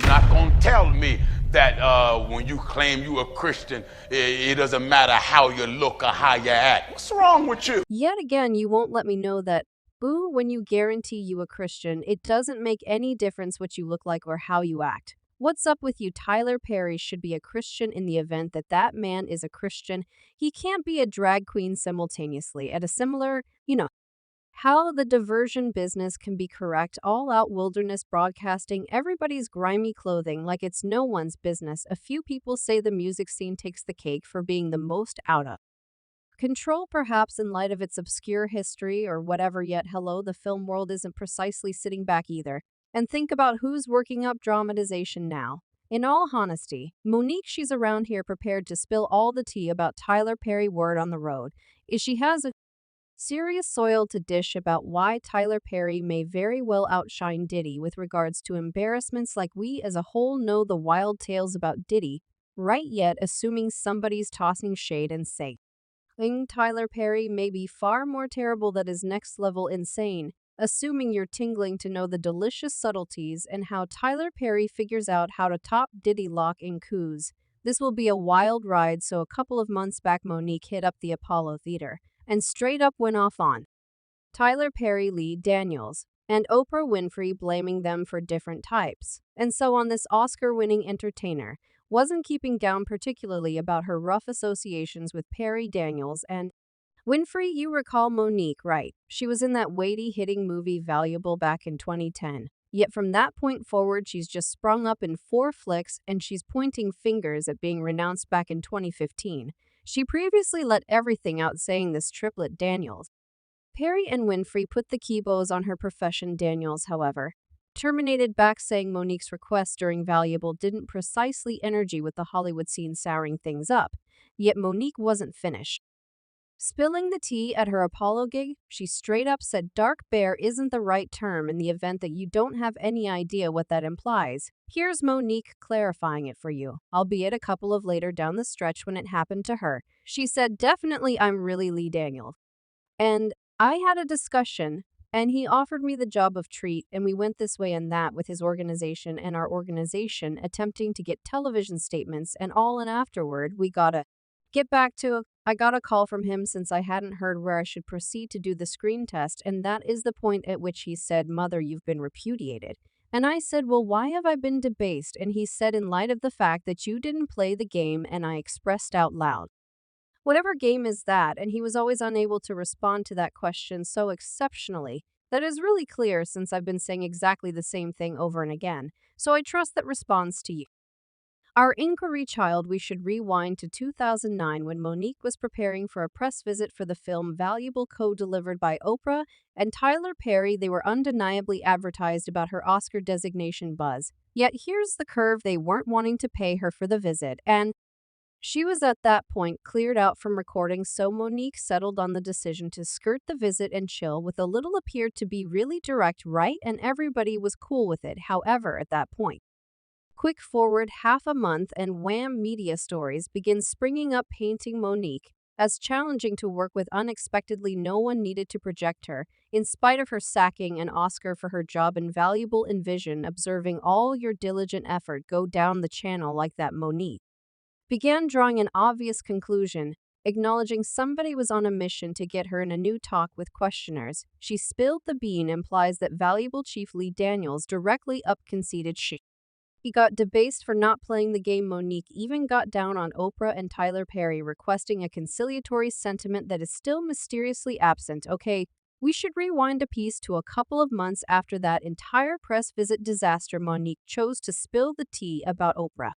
not gonna tell me that when you claim you a Christian, it doesn't matter how you look or how you act. What's wrong with you? Yet again, you won't let me know that, boo, when you guarantee you a Christian, it doesn't make any difference what you look like or how you act. What's up with you? Tyler Perry should be a Christian in the event that that man is a Christian. He can't be a drag queen simultaneously at a similar, how the diversion business can be correct, all out wilderness broadcasting, everybody's grimy clothing like it's no one's business. A few people say the music scene takes the cake for being the most out of control, perhaps in light of its obscure history or whatever, yet hello, the film world isn't precisely sitting back either. And think about who's working up dramatization now. In all honesty, Monique, she's around here prepared to spill all the tea about Tyler Perry word on the road. Is she has a serious soil to dish about why Tyler Perry may very well outshine Diddy with regards to embarrassments, like we as a whole know the wild tales about Diddy, right? Yet assuming somebody's tossing shade and say Tyler Perry may be far more terrible than is next level insane, assuming you're tingling to know the delicious subtleties and how Tyler Perry figures out how to top Diddy lock in coups. This will be a wild ride. So a couple of months back, Monique hit up the Apollo Theater and straight up went off on Tyler Perry, Lee Daniels, and Oprah Winfrey, blaming them for different types. And so on, this Oscar-winning entertainer wasn't keeping down particularly about her rough associations with Perry, Daniels, and Winfrey. You recall Monique, right? She was in that weighty hitting movie Valuable back in 2010. Yet from that point forward, she's just sprung up in 4 flicks, and she's pointing fingers at being renounced back in 2015. She previously let everything out, saying this triplet Daniels, Perry, and Winfrey put the keybows on her profession. Daniels, however, terminated back, saying Monique's request during Valuable didn't precisely energy with the Hollywood scene souring things up. Yet Monique wasn't finished spilling the tea at her Apollo gig. She straight up said dark bear isn't the right term in the event that you don't have any idea what that implies. Here's Monique clarifying it for you, albeit a couple of later down the stretch when it happened to her. She said, definitely, I'm really Lee Daniels. And I had a discussion, and he offered me the job of treat, and we went this way and that with his organization and our organization attempting to get television statements and all, and afterward we gotta get back to I got a call from him since I hadn't heard where I should proceed to do the screen test, and that is the point at which he said, Mother, you've been repudiated. And I said, well, why have I been debased? And he said, in light of the fact that you didn't play the game, and I expressed out loud, whatever game is that? And he was always unable to respond to that question so exceptionally that is really clear, since I've been saying exactly the same thing over and again. So I trust that response to you. Our inquiry, child, we should rewind to 2009 when Monique was preparing for a press visit for the film Valuable, co-delivered by Oprah and Tyler Perry. They were undeniably advertised about her Oscar designation buzz. Yet here's the curve: they weren't wanting to pay her for the visit, and she was at that point cleared out from recording, so Monique settled on the decision to skirt the visit and chill with a little appeared to be really direct, right? And everybody was cool with it. However, at that point, quick forward half a month and wham, media stories begin springing up painting Monique as challenging to work with. Unexpectedly, no one needed to project her, in spite of her sacking an Oscar for her job invaluable in vision, observing all your diligent effort go down the channel like that. Monique began drawing an obvious conclusion, acknowledging somebody was on a mission to get her in a new talk with questioners. She spilled the bean, implies that Valuable chief Lee Daniels directly up conceded he got debased for not playing the game. Monique even got down on Oprah and Tyler Perry, requesting a conciliatory sentiment that is still mysteriously absent. Okay, we should rewind a piece to a couple of months after that entire press visit disaster. Monique chose to spill the tea about Oprah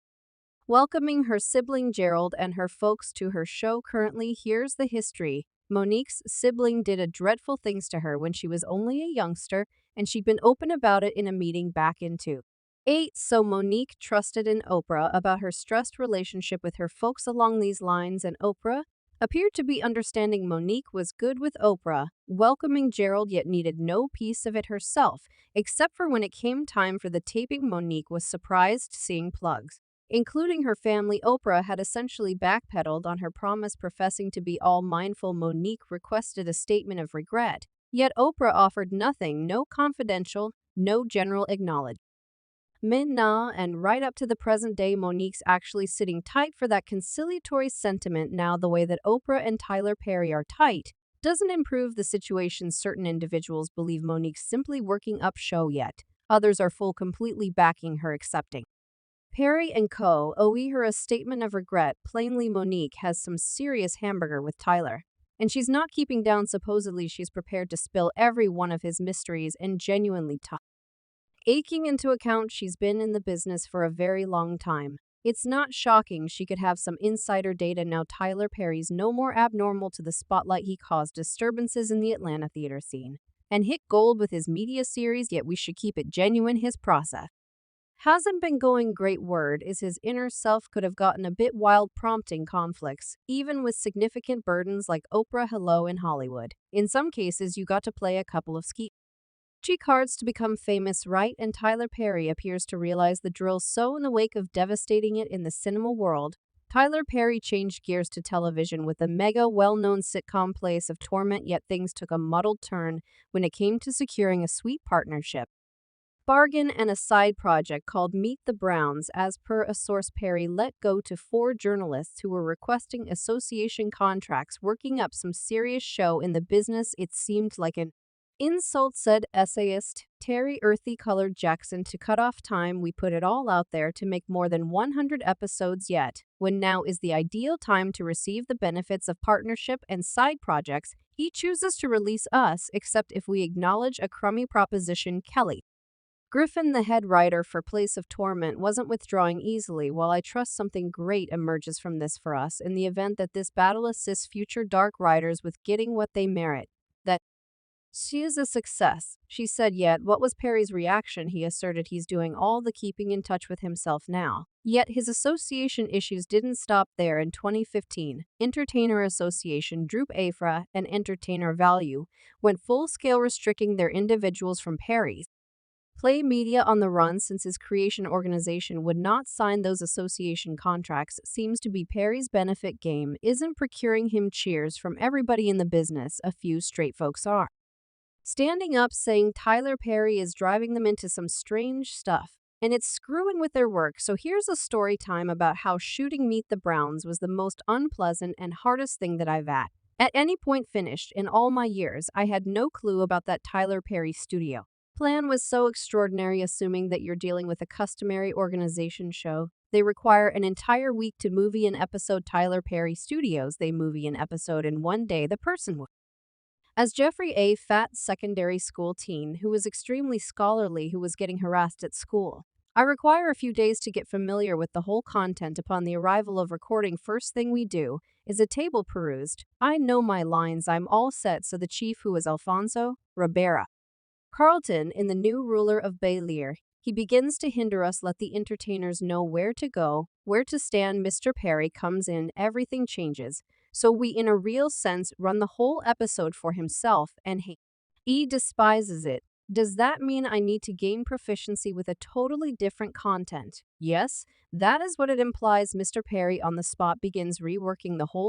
welcoming her sibling Gerald and her folks to her show. Currently, here's the history. Monique's sibling did a dreadful things to her when she was only a youngster, and she'd been open about it in a meeting back in 2008. So Monique trusted in Oprah about her stressed relationship with her folks along these lines, and Oprah appeared to be understanding. Monique was good with Oprah, welcoming Gerald, yet needed no piece of it herself, except for when it came time for the taping. Monique was surprised seeing plugs, including her family. Oprah had essentially backpedaled on her promise, professing to be all mindful. Monique requested a statement of regret, yet Oprah offered nothing, no confidential, no general acknowledgement. Minna, and right up to the present day, Monique's actually sitting tight for that conciliatory sentiment. Now, the way that Oprah and Tyler Perry are tight doesn't improve the situation. Certain individuals believe Monique's simply working up show yet. Others are full completely backing her accepting. Perry and Co. owe her a statement of regret. Plainly, Monique has some serious hamburger with Tyler. And she's not keeping down. Supposedly, she's prepared to spill every one of his mysteries and genuinely tough. Aching into account, she's been in the business for a very long time. It's not shocking she could have some insider data. Now Tyler Perry's no more abnormal to the spotlight. He caused disturbances in the Atlanta theater scene and hit gold with his media series, yet we should keep it genuine. His process hasn't been going great. Word is his inner self could have gotten a bit wild, prompting conflicts, even with significant burdens like Oprah. Hello in Hollywood. In some cases, you got to play a couple of cards to become famous, right? And Tyler Perry appears to realize the drill. So in the wake of devastating it in the cinema world, Tyler Perry changed gears to television with the mega well-known sitcom Place of Torment, yet things took a muddled turn when it came to securing a sweet partnership bargain and a side project called Meet the Browns. As per a source, Perry let go to 4 journalists who were requesting association contracts, working up some serious show in the business. It seemed like an insult, said essayist Terry Earthy Colored Jackson. To cut off time, we put it all out there to make more than 100 episodes, yet when now is the ideal time to receive the benefits of partnership and side projects, he chooses to release us, except if we acknowledge a crummy proposition. Kelly Griffin, the head writer for Place of Torment, wasn't withdrawing easily. While I trust something great emerges from this for us in the event that this battle assists future dark writers with getting what they merit, that she is a success, she said. Yet, what was Perry's reaction? He asserted he's doing all the keeping in touch with himself now. Yet, his association issues didn't stop there. In 2015, Entertainer Association, Droop Afra, and Entertainer Value went full-scale restricting their individuals from Perry's Play Media on the run since his creation organization would not sign those association contracts. Seems to be Perry's benefit game isn't procuring him cheers from everybody in the business. A few straight folks are standing up, saying Tyler Perry is driving them into some strange stuff, and it's screwing with their work. So here's a story time about how shooting Meet the Browns was the most unpleasant and hardest thing that I've at any point finished in all my years. I had no clue about that Tyler Perry studio plan was so extraordinary. Assuming that you're dealing with a customary organization show, they require an entire week to movie an episode. Tyler Perry Studios, they movie an episode in one day. The person would as Jeffrey, a fat secondary school teen who was extremely scholarly, who was getting harassed at school. I require a few days to get familiar with the whole content. Upon the arrival of recording, first thing we do is a table perused. I know my lines, I'm all set. So the chief, who is Alfonso Ribera Carlton, in the new ruler of Bel-Air, he begins to hinder us. Let the entertainers know where to go, where to stand. Mr. Perry comes in, everything changes. So we, in a real sense, run the whole episode for himself, and he despises it. Does that mean I need to gain proficiency with a totally different content? Yes, that is what it implies. Mr. Perry on the spot begins reworking the whole